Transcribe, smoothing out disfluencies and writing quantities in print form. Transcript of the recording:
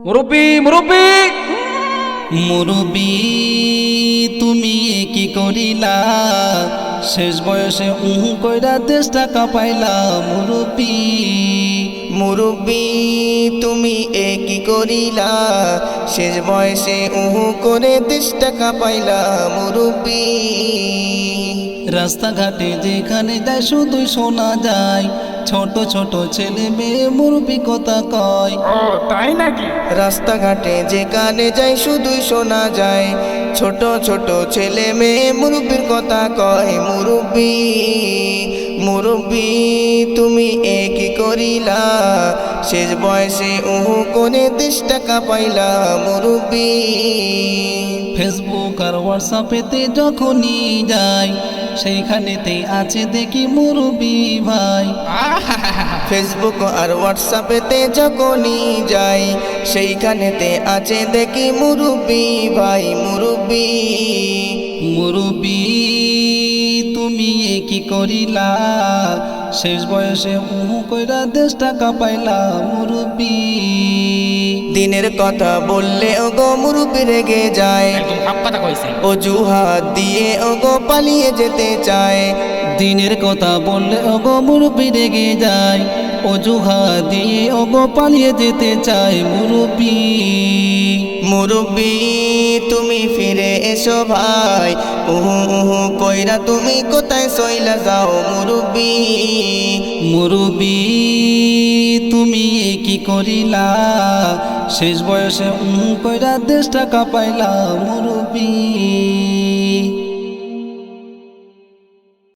মুরব্বি মুরব্বি মুরব্বি তুমি কি করিলা, শেষ বয়সে কইরা দেশটা কাঁপাইলা। মুরব্বি মুরব্বি তুমি কি করিলা, শেষ বয়সে করে দেশটা কাঁপাইলা। মুরব্বি রাস্তাঘাটে যেখানে যায় শুধুই শোনা যায়, ছোট ছোট ছেলে মেয়ে মুরব্বি কথা কয়। ও তাই নাকি? রাস্তাঘাটে যেখানে যাই শুধুই শোনা যায়, ছোট ছোট ছেলে মেয়ে মুরব্বির কথা কয়। মুরব্বি মুরব্বি তুমি কি করিলা, শেষ বয়সে করে দেশটা কাঁপাইলা। মুরব্বি ফেসবুক আর হোয়াটসঅ্যাপেতে যখনই যাই, সেইখানেতেই আছে দেখি মুরব্বি ভাই। ফেসবুক আর হোয়াটসঅ্যাপেতে যখনই যাই, সেইখানেতে আছে দেখি মুরব্বি ভাই। মুরব্বি মুরব্বি তুমি কি করিলা, শেষ বয়সে কইরা দেশটা কাঁপাইলা। মুরব্বি দিনের কথা বললে ওগো মুরব্বি রেগে যায়, একদম হাফ কথা কইছে। অজুহাত দিয়ে ওগো পালিয়ে যেতে চায়। দিনের কথা বললে ওগো মুরব্বি রেগে যায়, অজুহাত দিয়ে ওগো পালিয়ে যেতে চায়। মুরব্বি মুরব্বি তুমি ফিরে এসো ভাই, কইরা তুমি কোথায় সইলা যাও। মুরব্বি মুরব্বি তুমি কি করিলা, শেষ বয়সে কইরা দেশটা কাঁপাইলা। মুরব্বি